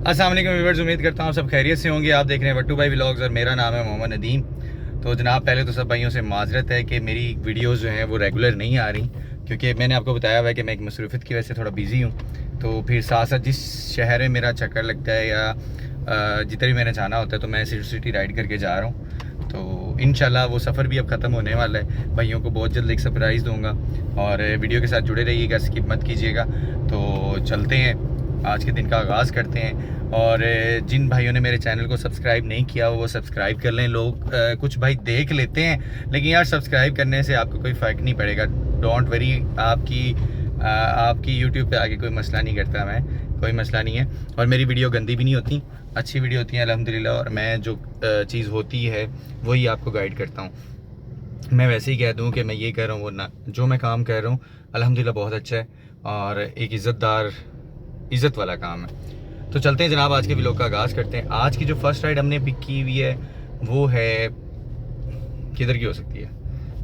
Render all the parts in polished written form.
अस्सलाम वालेकुम व्यूअर्स, उम्मीद करता हूँ सब खैरियत से होंगे। आप देख रहे हैं वट्टू भाई व्लॉग्स और मेरा नाम है मोहम्मद नदीम। तो जनाब, पहले तो सब भाइयों से माजरत है कि मेरी वीडियोस जो हैं वो रेगुलर नहीं आ रही, क्योंकि मैंने आपको बताया हुआ है कि मैं एक मसरूफियत की वजह से थोड़ा बिज़ी हूँ। तो फिर साथ साथ जिस शहर में मेरा चक्कर लगता है या जितना भी मैंने जाना होता है तो मैं सिटी राइड करके जा रहा हूँ। तो इंशाल्लाह वो सफ़र भी अब ख़त्म होने वाला है। भाइयों को बहुत जल्द एक सरप्राइज़ दूँगा और वीडियो के साथ जुड़े रहिएगा, स्किप मत कीजिएगा। तो चलते हैं, आज के दिन का आगाज़ करते हैं। और जिन भाइयों ने मेरे चैनल को सब्सक्राइब नहीं किया वो सब्सक्राइब कर लें। लोग कुछ भाई देख लेते हैं, लेकिन यार सब्सक्राइब करने से आपको कोई फ़र्क नहीं पड़ेगा। डोंट वरी, आपकी यूट्यूब पे आगे कोई मसला नहीं करता मैं, कोई मसला नहीं है। और मेरी वीडियो गंदी भी नहीं होती, अच्छी वीडियो होती है अल्हम्दुलिल्लाह। और मैं जो चीज़ होती है वही आपको गाइड करता हूँ। मैं वैसे ही कह दूँ कि मैं ये कर रहा हूँ, वो ना, जो मैं काम कर रहा हूँ अल्हम्दुलिल्लाह बहुत अच्छा है और एक इज़्ज़त वाला काम है। तो चलते हैं जनाब, आज के व्लॉग का आगाज़ करते हैं। आज की जो फर्स्ट राइड हमने पिक की हुई है वो है, किधर की हो सकती है,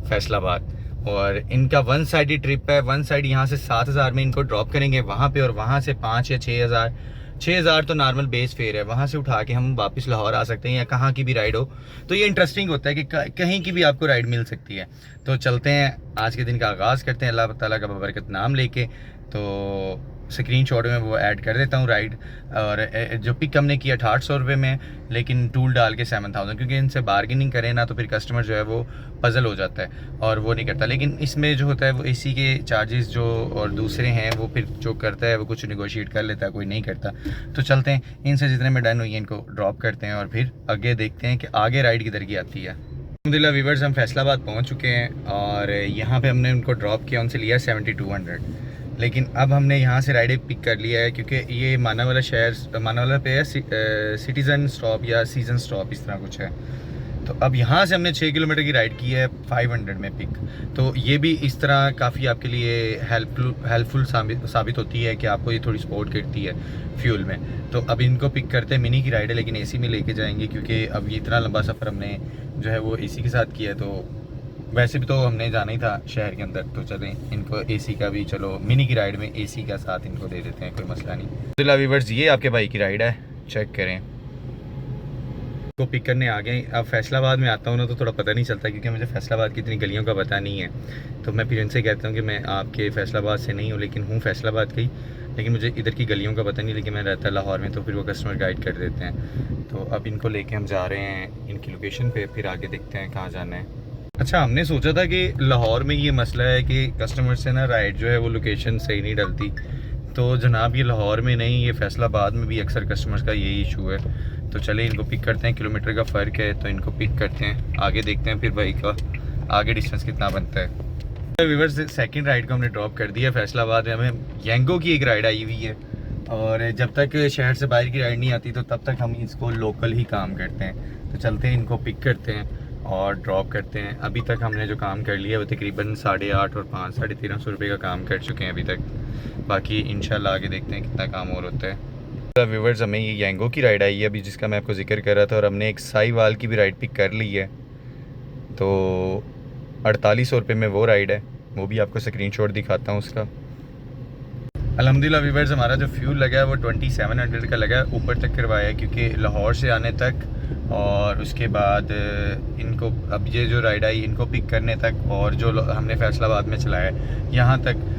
फैसलाबाद। और इनका वन साइड ट्रिप है। वन साइड यहाँ से 7,000 में इनको ड्रॉप करेंगे वहाँ पे, और वहाँ से 5 या 6,000 तो नॉर्मल बेस फेयर है। वहाँ से उठा के हम वापस लाहौर आ सकते हैं या कहाँ की भी राइड हो। तो ये इंटरेस्टिंग होता है कि कहीं की भी आपको राइड मिल सकती है। तो चलते हैं, आज के दिन का आगाज़ करते हैं अल्लाह ताला का बरकत नाम लेके। तो स्क्रीनशॉट में वो ऐड कर देता हूँ राइड। और जो पिक हमने किया 800 रुपये में, लेकिन टूल डाल के 7,000, क्योंकि इनसे बार्गेनिंग करें ना तो फिर कस्टमर जो है वो पजल हो जाता है और वो नहीं करता। लेकिन इसमें जो होता है वो एसी के चार्जेस जो और दूसरे हैं वो फिर जो करता है वो कुछ निगोशिएट कर लेता है, कोई नहीं करता। तो चलते हैं, इनसे जितने में डन हुई है इनको ड्रॉप करते हैं और फिर आगे देखते हैं कि आगे राइड किधर की आती है। अल्हम्दुलिल्लाह व्यूअर्स, हम फैसलाबाद पहुँच चुके हैं और यहाँ पर हमने उनको ड्रॉप किया, उनसे लिया 7200। लेकिन अब हमने यहाँ से राइड पिक कर लिया है, क्योंकि ये मानावाला शहर, मानावाला पे है सिटीज़न स्टॉप या सीज़न स्टॉप, इस तरह कुछ है। तो अब यहाँ से हमने 6 किलोमीटर की राइड की है 500 में पिक। तो ये भी इस तरह काफ़ी आपके लिए हेल्पफुल साबित होती है कि आपको ये थोड़ी सपोर्ट करती है फ्यूल में। तो अब इनको पिक करते हैं, मिनी की राइड है लेकिन एसी में लेके जाएंगे, क्योंकि अब ये इतना लंबा सफ़र हमने जो है वो एसी के साथ किया है। तो वैसे भी तो हमने जाना ही था शहर के अंदर, तो चलें इनको एसी का भी, चलो मिनी की राइड में एसी का साथ इनको दे देते हैं, कोई मसला नहीं। अल्हम्दुलिल्लाह व्यूअर्स, ये आपके भाई की राइड है, चेक करें। को पिक करने आ गए। अब फैसलाबाद में आता हूँ ना तो थोड़ा पता नहीं चलता, क्योंकि मुझे फैसलाबाद की इतनी गलियों का पता नहीं है। तो मैं फिर इनसे कहता हूँ कि मैं आपके फैसलाबाद से नहीं हूँ, लेकिन हूँ फैसलाबाद की, लेकिन मुझे इधर की गलियों का पता नहीं, लेकिन मैं रहता लाहौर में। तो फिर वो कस्टमर गाइड कर देते हैं। तो अब इनको लेके हम जा रहे हैं इनकी लोकेशन पे, फिर आगे देखते हैं कहाँ जाना है। अच्छा, हमने सोचा था कि लाहौर में ये मसला है कि कस्टमर से ना राइड जो है वो लोकेशन सही नहीं डलती। तो जनाब ये लाहौर में नहीं, ये फैसलाबाद में भी अक्सर कस्टमर्स का यही इशू है। तो चले इनको पिक करते हैं, किलोमीटर का फ़र्क है तो इनको पिक करते हैं, आगे देखते हैं फिर भाई का आगे डिस्टेंस कितना बनता है। व्यूअर्स, सेकंड राइड को हमने ड्रॉप कर दिया फैसलाबाद में। हमें यंगो की एक राइड आई हुई है और जब तक शहर से बाहर की राइड नहीं आती तो तब तक हम इसको लोकल ही काम करते हैं। तो चलते हैं, इनको पिक करते हैं और ड्रॉप करते हैं। अभी तक हमने जो काम कर लिया वो तकरीबन 8.5 और 5 साढ़े 1300 रुपये का काम कर चुके हैं अभी तक। बाकी इंशाल्लाह आगे देखते हैं कितना काम और होता है। व्यूअर्स, हमें ये यंगो की राइड आई है अभी, जिसका मैं आपको जिक्र कर रहा था, और हमने एक साहिवाल की भी राइड पिक कर ली है। तो 4800 रुपये में वो राइड है, वो भी आपको स्क्रीनशॉट दिखाता हूँ उसका। अल्हम्दुलिल्लाह व्यूअर्स, हमारा जो फ्यूल लगा है वो 2700 का लगा है, ऊपर तक करवाया है क्योंकि लाहौर से आने तक और उसके बाद इनको अब ये जो राइड आई इनको पिक करने तक, और जो हमने फैसलाबाद में चलाया है यहाँ तक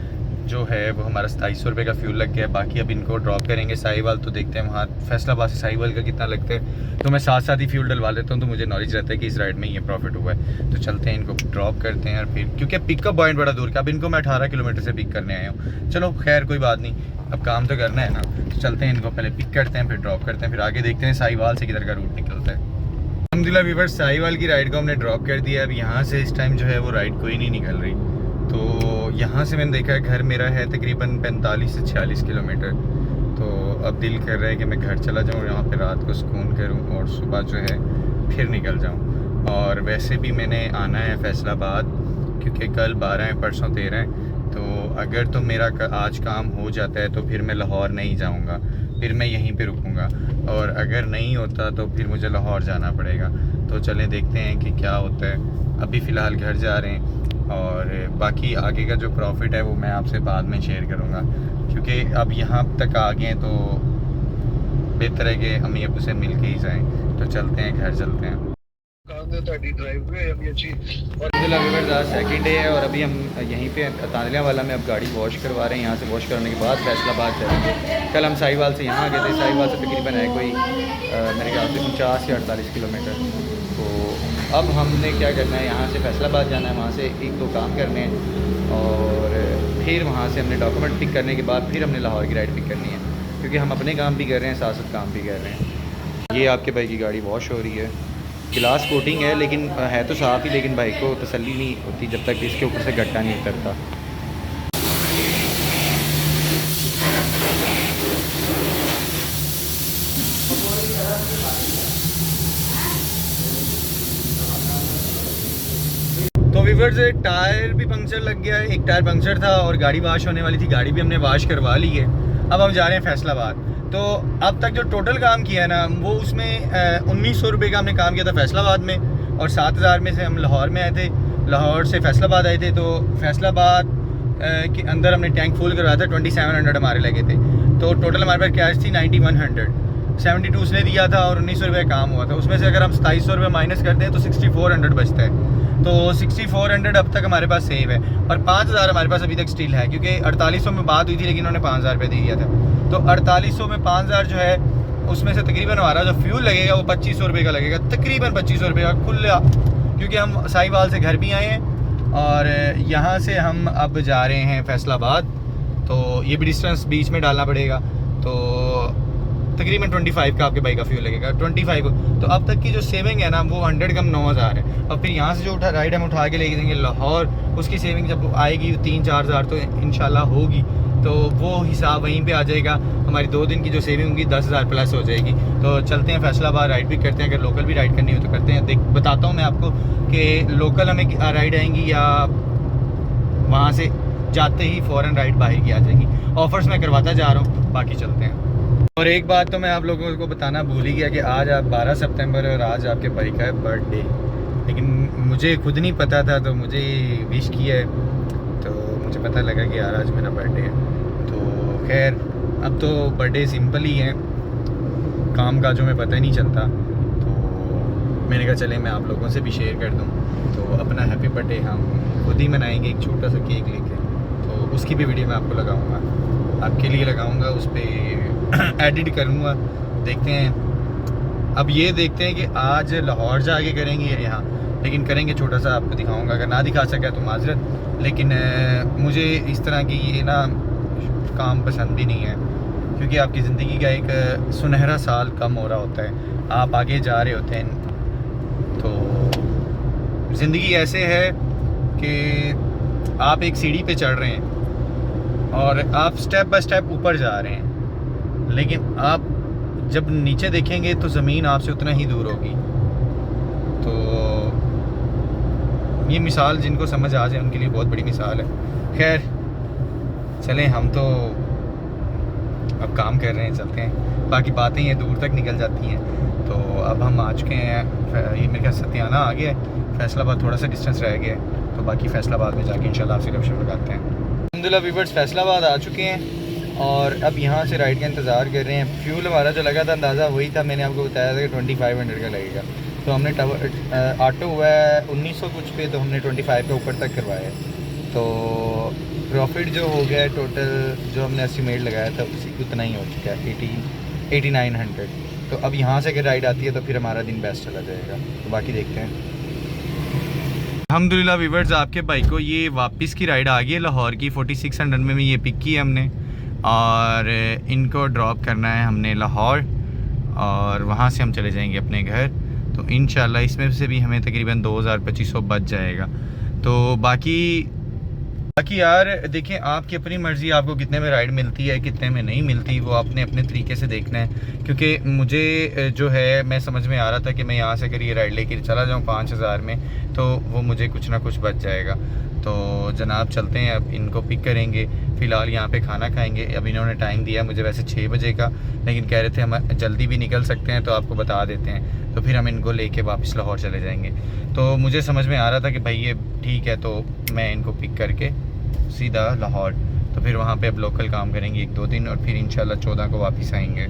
जो है वो हमारा 2700 रुपये का फ्यूल लग गया है। बाकी अब इनको ड्रॉप करेंगे साहिवाल, तो देखते हैं वहाँ फैसलाबाद से साहिवाल का कितना लगता है। तो मैं साथ साथ ही फ्यूल डलवा लेता हूँ, तो मुझे नॉलेज रहता है कि इस राइड में ये प्रॉफिट हुआ है। तो चलते हैं, इनको ड्रॉप करते हैं। और फिर क्योंकि पिकअप पॉइंट बड़ा दूर का, अब इनको मैं 18 किलोमीटर से पिक करने आया हूँ। चलो खैर कोई बात नहीं, अब काम तो करना है ना। तो चलते हैं, इनको पहले पिक करते हैं फिर ड्रॉप करते हैं, फिर आगे देखते हैं साहिवाल से किधर का रूट निकलता है। अल्हम्दुलिल्लाह व्यूअर्स, साहिवाल की राइड को हमने ड्रॉप कर दिया। अब यहाँ से इस टाइम जो है वो राइड कोई नहीं निकल रही। तो यहाँ से मैंने देखा है घर मेरा है तकरीबन 45 से 46 किलोमीटर। तो अब दिल कर रहा है कि मैं घर चला जाऊँ, यहाँ पे रात को सुकून करूँ और सुबह जो है फिर निकल जाऊँ। और वैसे भी मैंने आना है फैसलाबाद, क्योंकि कल 12 है, परसों 13 है। तो अगर तो मेरा आज काम हो जाता है तो फिर मैं लाहौर नहीं जाऊँगा, फिर मैं यहीं पे रुकूँगा। और अगर नहीं होता तो फिर मुझे लाहौर जाना पड़ेगा। तो चलें देखते हैं कि क्या होता है। अभी फ़िलहाल घर जा रहे हैं और बाकी आगे का जो प्रॉफिट है वो मैं आपसे बाद में शेयर करूँगा, क्योंकि अब यहाँ तक आ गए तो बेहतर है कि अम्मी अबू से मिल के ही जाएँ। तो चलते हैं, घर चलते हैं। आज सेकंड डे है और अभी हम यहीं पे तांदलिया वाला में अब गाड़ी वॉश करवा रहे हैं। यहाँ से वॉश करने के बाद फैसलाबाद चलेंगे। कल हम साहिवाल से यहाँ आ गए थे। साहिवाल से तकरीबन है कोई मेरे ख्याल से 49 या 48 किलोमीटर। तो अब हमने क्या करना है, यहाँ से फैसलाबाद जाना है, वहाँ से 1-2 काम करने हैं और फिर वहाँ से हमने डॉक्यूमेंट पिक करने के बाद फिर हमने लाहौर की राइड पिक करनी है, क्योंकि हम अपने काम भी कर रहे हैं, साथ साथ काम भी कर रहे हैं। ये आपके भाई की गाड़ी वॉश हो रही है। गिलास कोटिंग है लेकिन है तो साफ़ ही, लेकिन भाई को तसल्ली नहीं होती जब तक इसके ऊपर से गट्टा नहीं उतरता। तो व्यूअर्स टायर भी पंक्चर लग गया है, एक टायर पंक्चर था और गाड़ी वॉश होने वाली थी, गाड़ी भी हमने वॉश करवा ली है। अब हम जा रहे हैं फैसलाबाद। तो अब तक जो टोटल काम किया है ना, वो उसमें 1900 रुपये का हमने काम किया था फैसलाबाद में और 7000 में से हम लाहौर में आए थे, लाहौर से फैसलाबाद आए थे। तो फैसलाबाद के अंदर हमने टैंक फुल करवाया था, 2700 हमारे लगे थे। तो टोटल हमारे पास कैश थी 9100, 72 उसने दिया था और 1900 रुपये काम हुआ था। उसमें से अगर हम 2700 रुपये माइनस करते हैं तो 6400 बचता है। तो 6400 अब तक हमारे पास सेव है और 5000 हमारे पास अभी तक स्टिल है, क्योंकि 4800 में बात हुई थी लेकिन उन्होंने 5000 रुपये दे दिया था। तो 4800 में 5000 जो है, उसमें से तकरीबन हमारा जो फ्यूल लगेगा वो 2500 रुपये का लगेगा, तकरीबन 2500 रुपये का खुला, क्योंकि हम साहिवाल से घर भी आए हैं और यहाँ से हम अब जा रहे हैं फैसलाबाद। तो ये भी डिस्टेंस बीच में डालना पड़ेगा, तो तकरीबन 25 का आपके बाइक का फ्यूल लगेगा, 25। तो अब तक की जो सेविंग है ना, वो 100 कम 9000 है। और फिर यहाँ से जो राइड हम उठा के लेके देंगे लाहौर, उसकी सेविंग जब आएगी 3-4 हज़ार तो इंशाल्लाह होगी। तो वो हिसाब वहीं पे आ जाएगा। हमारी 2 दिन की जो सेविंग होगी 10,000 प्लस हो जाएगी। तो चलते हैं फैसलाबाद, राइड भी करते हैं। अगर लोकल भी राइड करनी हो तो करते हैं। बताता हूँ मैं आपको कि लोकल हमें राइड आएंगी या वहाँ से जाते ही फ़ौरन राइड बाहर की आ जाएगी। ऑफर्स मैं करवाता जा रहा हूँ, बाकी चलते हैं। और एक बात तो मैं आप लोगों को बताना भूल ही गया कि आज आप 12 सितंबर और आज आपके भाई का है बर्थडे, लेकिन मुझे खुद नहीं पता था, तो मुझे विश किया है, तो मुझे पता लगा कि यार आज मेरा बर्थडे है। तो खैर अब तो बर्थडे सिंपल ही है, काम का जो मैं पता ही नहीं चलता, तो मैंने कहा चले मैं आप लोगों से भी शेयर कर दूँ। तो अपना हैप्पी बर्थडे हम खुद ही मनाएंगे, एक छोटा सा केक लेके। तो उसकी भी वीडियो मैं आपको लगाऊँगा, आपके लिए लगाऊँगा, उस पर एडिट करूँगा। देखते हैं, अब ये देखते हैं कि आज लाहौर जाके करेंगे या यहाँ, लेकिन करेंगे छोटा सा, आपको दिखाऊंगा। अगर ना दिखा सका तो माजरत, लेकिन मुझे इस तरह की ये ना काम पसंद भी नहीं है, क्योंकि आपकी ज़िंदगी का एक सुनहरा साल कम हो रहा होता है, आप आगे जा रहे होते हैं। तो ज़िंदगी ऐसे है कि आप एक सीढ़ी पे चढ़ रहे हैं और आप स्टेप बाय स्टेप ऊपर जा रहे हैं, लेकिन आप जब नीचे देखेंगे तो ज़मीन आपसे उतना ही दूर होगी। तो ये मिसाल जिनको समझ आ जाए उनके लिए बहुत बड़ी मिसाल है। खैर चलें, हम तो अब काम कर रहे हैं, चलते हैं। बाकी बातें ये दूर तक निकल जाती हैं। तो अब हम आ चुके हैं, ये मेरे ख्याल सतियाना आ गया है, फैसलाबाद थोड़ा सा डिस्टेंस रह गया है। तो बाकी फैसलाबाद में जाके इंशाल्लाह आपसे गपशप लगाते हैं। अल्हम्दुलिल्लाह व्यूअर्स फैसलाबाद आ चुके हैं और अब यहाँ से राइड का इंतज़ार कर रहे हैं। फ्यूल हमारा जो लगा था अंदाज़ा वही था, मैंने आपको बताया था कि 2500 का लगेगा। तो हमने ऑटो हुआ है 1900 कुछ पे, तो हमने 25 के ऊपर तक करवाया है। तो प्रॉफिट जो हो गया है टोटल जो हमने एस्टिमेट लगाया था उसी उतना ही हो चुका है, 8900। तो अब यहाँ से अगर राइड आती है तो फिर हमारा दिन बेस्ट चला जाएगा। तो बाकी देखते हैं। अल्हम्दुलिल्लाह व्यूअर्स आपके बाइक को ये वापस की राइड आ गई है लाहौर की, 4600 में ये पिक की है हमने और इनको ड्रॉप करना है हमने लाहौर और वहाँ से हम चले जाएंगे अपने घर। तो इंशाल्लाह इसमें से भी हमें तकरीबन 2200 बच जाएगा। तो बाकी यार देखिए, आपकी अपनी मर्ज़ी, आपको कितने में राइड मिलती है कितने में नहीं मिलती, वो आपने अपने तरीके से देखना है। क्योंकि मुझे जो है मैं समझ में आ रहा था कि मैं यहाँ से अगर ये राइड लेकर चला जाऊँ 5000 में तो वो मुझे कुछ ना कुछ बच जाएगा। तो जनाब चलते हैं, अब इनको पिक करेंगे। फ़िलहाल यहाँ पे खाना खाएंगे। अब इन्होंने टाइम दिया मुझे वैसे 6 बजे का, लेकिन कह रहे थे हम जल्दी भी निकल सकते हैं, तो आपको बता देते हैं। तो फिर हम इनको लेके वापस लाहौर चले जाएंगे। तो मुझे समझ में आ रहा था कि भाई ये ठीक है, तो मैं इनको पिक करके सीधा लाहौर, तो फिर वहाँ पे अब लोकल काम करेंगे 1-2 दिन और फिर इंशाल्लाह 14 को वापस आएंगे।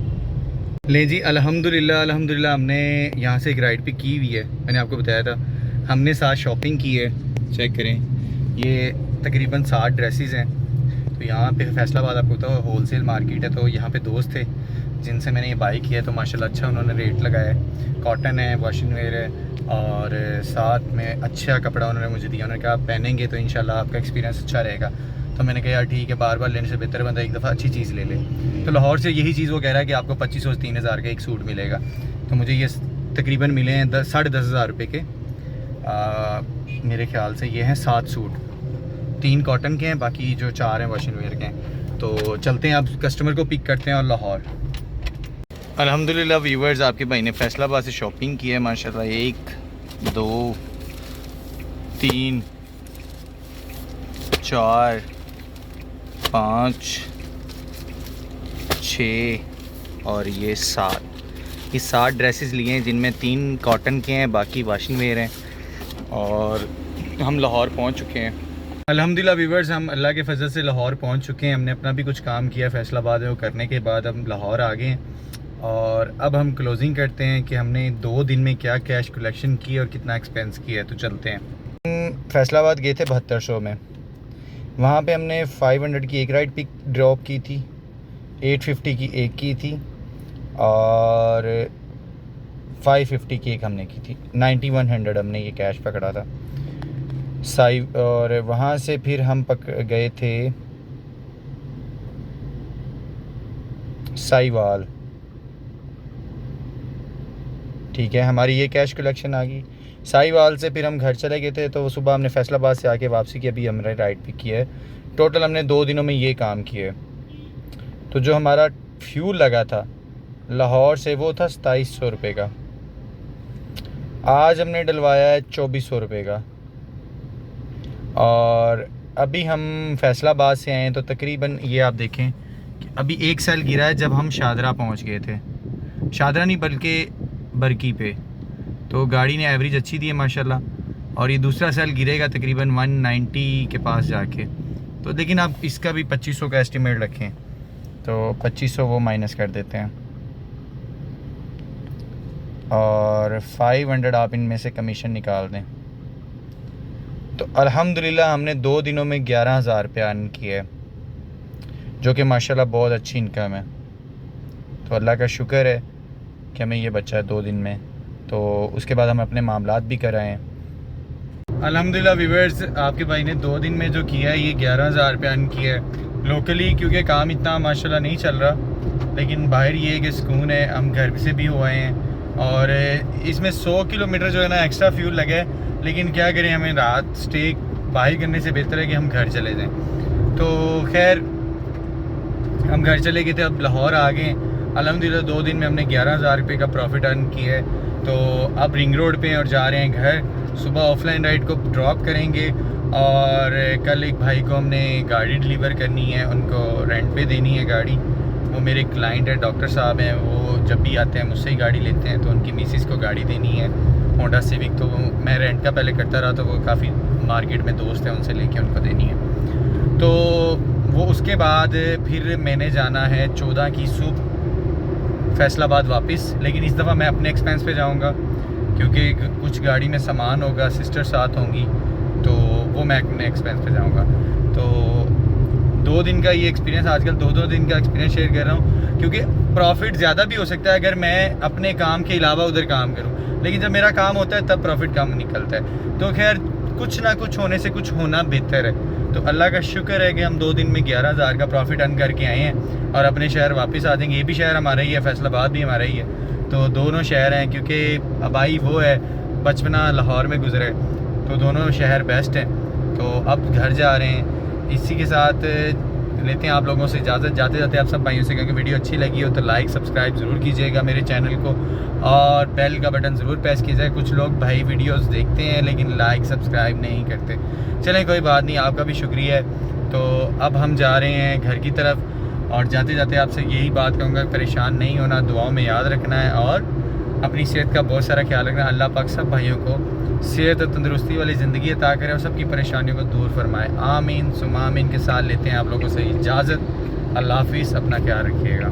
ले जी, अल्हम्दुलिल्लाह अल्हम्दुलिल्लाह हमने यहाँ से एक राइड पिक की हुई है। मैंने आपको बताया था हमने साथ शॉपिंग की है। चेक करें, ये तकरीबन 60 ड्रेसेस हैं। तो यहाँ पे फैसलाबाद आपको पता है होलसेल मार्केट है, तो यहाँ पे दोस्त थे जिनसे मैंने ये बाई किया है, तो माशाल्लाह अच्छा उन्होंने रेट लगाया है। कॉटन है, वॉशिंग वेयर है और साथ में अच्छा कपड़ा उन्होंने मुझे दिया। उन्होंने कहा आप पहनेंगे तो इंशाल्लाह आपका एक्सपीरियंस अच्छा रहेगा। तो मैंने कहा यार ठीक है, बार बार लेने से बेहतर बंदा एक दफ़ा अच्छी चीज़ ले ले। तो लाहौर से यही चीज़ वो कह रहा है कि आपको 2500 से 3000 का एक सूट मिलेगा। तो मुझे ये तकरीबन मिले हैं 10-10,500 रुपये के। मेरे ख्याल से ये हैं 7 सूट, 3 कॉटन के हैं, बाकी जो 4 हैं वॉशिंग वेयर के हैं। तो चलते हैं, आप कस्टमर को पिक करते हैं और लाहौर। अल्हम्दुलिल्लाह व्यूवर्स, आपके भाई ने फैसलाबाद से शॉपिंग की है माशाल्लाह। 1 2 3 4 5 6 और ये 7। ये 7 ड्रेसेस लिए हैं जिनमें 3 कॉटन के हैं, बाकी वॉशिंग वेयर हैं। और हम लाहौर पहुंच चुके हैं अल्हम्दुलिल्लाह व्यूवर्स। हम अल्लाह के फजल से लाहौर पहुंच चुके हैं। हमने अपना भी कुछ काम किया फैसलाबाद में, वो करने के बाद हम लाहौर आ गए हैं। और अब हम क्लोजिंग करते हैं कि हमने 2 दिन में क्या कैश कलेक्शन की और कितना एक्सपेंस किया है। तो चलते हैं। फैसलाबाद गए थे 7200 में, वहाँ पे हमने 500 की एक राइड पिक ड्रॉप की थी, 850 की एक की थी और 550 की एक हमने की थी। 9100 हमने ये कैश पकड़ा था और वहाँ से फिर हम गए थे साहिवाल। ठीक है, हमारी ये कैश कलेक्शन आ गई। साहिवाल से फिर हम घर चले गए थे, तो सुबह हमने फैसलाबाद से आके वापसी की। अभी हमने राइड पिक किया है। टोटल हमने 2 दिनों में ये काम किया है। तो जो हमारा फ्यूल लगा था लाहौर से वो था 2700 रुपये का। आज हमने डलवाया है 2400 रुपये का। और अभी हम फैसलाबाद से आए हैं, तो तकरीबन ये आप देखें कि अभी 1 सेल गिरा है जब हम शादरा पहुंच गए थे। शादरा नहीं बल्कि बरकी पे। तो गाड़ी ने एवरेज अच्छी दी है माशाल्लाह। और ये दूसरा सेल गिरेगा तकरीबन 190 के पास जाके। तो लेकिन आप इसका भी 2500 का एस्टिमेट रखें, तो 2500 वो माइनस कर देते हैं और 500 आप इनमें से कमीशन निकाल दें। तो अल्हम्दुलिल्लाह हमने 2 दिनों में 11,000 रुपया अर्न किया है, जो कि माशाल्लाह बहुत अच्छी इनकम है। तो अल्लाह का शुक्र है कि हमें ये बचा है 2 दिन में। तो उसके बाद हम अपने मामलात भी कराए हैं। अल्हम्दुलिल्लाह व्यूअर्स, आपके भाई ने 2 दिन में जो किया है ये 11,000 रुपये अर्न किया है लोकली, क्योंकि काम इतना माशाल्लाह नहीं चल रहा। लेकिन बाहर ये है कि सुकून है, हम घर से भी हुए हैं और इसमें 100 किलोमीटर जो है ना एक्स्ट्रा फ्यूल लगा है। लेकिन क्या करें, हमें रात स्टे बाहर करने से बेहतर है कि हम घर चले जाएँ। तो खैर हम घर चले गए थे, अब लाहौर आ गए। अल्हम्दुलिल्लाह 2 दिन में हमने 11,000 रुपये का प्रॉफिट अर्न किया है। तो अब रिंग रोड पे और जा रहे हैं घर। सुबह ऑफलाइन राइड को ड्रॉप करेंगे और कल एक भाई को हमने गाड़ी डिलीवर करनी है, उनको रेंट पे देनी है गाड़ी। वो मेरे क्लाइंट है, डॉक्टर साहब हैं, वो जब भी आते हैं मुझसे ही गाड़ी लेते हैं। तो उनकी मिसिस को गाड़ी देनी है होंडा सिविक। तो मैं रेंट का पहले करता रहा, तो वो काफ़ी मार्केट में दोस्त हैं, उनसे लेके उनको देनी है। तो वो उसके बाद फिर मैंने जाना है 14 की सुबह फैसलाबाद वापस। लेकिन इस दफ़ा मैं अपने एक्सपेंस पे जाऊंगा, क्योंकि कुछ गाड़ी में सामान होगा, सिस्टर साथ होंगी, तो वो मैं अपने एक्सपेंस पे जाऊंगा। तो 2 दिन का ये एक्सपीरियंस, आजकल 2-2 दिन का एक्सपीरियंस शेयर कर रहा हूँ, क्योंकि प्रॉफिट ज़्यादा भी हो सकता है अगर मैं अपने काम के अलावा उधर काम करूँ। लेकिन जब मेरा काम होता है तब प्रॉफिट कम निकलता है। तो खैर कुछ ना कुछ होने से कुछ होना बेहतर है। तो अल्लाह का शुक्र है कि हम 2 दिन में 11,000 का प्रॉफिट अर्न करके आए हैं और अपने शहर वापस आ जाएंगे। ये भी शहर हमारा ही है, फैसलाबाद भी हमारा ही है। तो दोनों शहर हैं, क्योंकि अबाई वो है, बचपना लाहौर में गुजरे, तो दोनों शहर बेस्ट हैं। तो अब घर जा रहे हैं। इसी के साथ लेते हैं आप लोगों से इजाज़त। जाते जाते आप सब भाइयों से कहेंगे वीडियो अच्छी लगी हो तो लाइक सब्सक्राइब ज़रूर कीजिएगा मेरे चैनल को और बेल का बटन ज़रूर प्रेस कीजिएगा। कुछ लोग भाई वीडियोस देखते हैं लेकिन लाइक सब्सक्राइब नहीं करते। चलें कोई बात नहीं, आपका भी शुक्रिया है। तो अब हम जा रहे हैं घर की तरफ और जाते जाते आपसे यही बात कहूँगा, परेशान नहीं होना, दुआओं में याद रखना है और अपनी सेहत का बहुत सारा ख्याल रखना है। अल्लाह पाक सब भाइयों को सेहत और तंदुरुस्ती वाली ज़िंदगी अता करे और सबकी परेशानियों को दूर फरमाए। आमीन सुम आमीन के साथ लेते हैं आप लोगों से इजाज़त। अल्लाह हाफिज़, अपना ख्याल रखिएगा।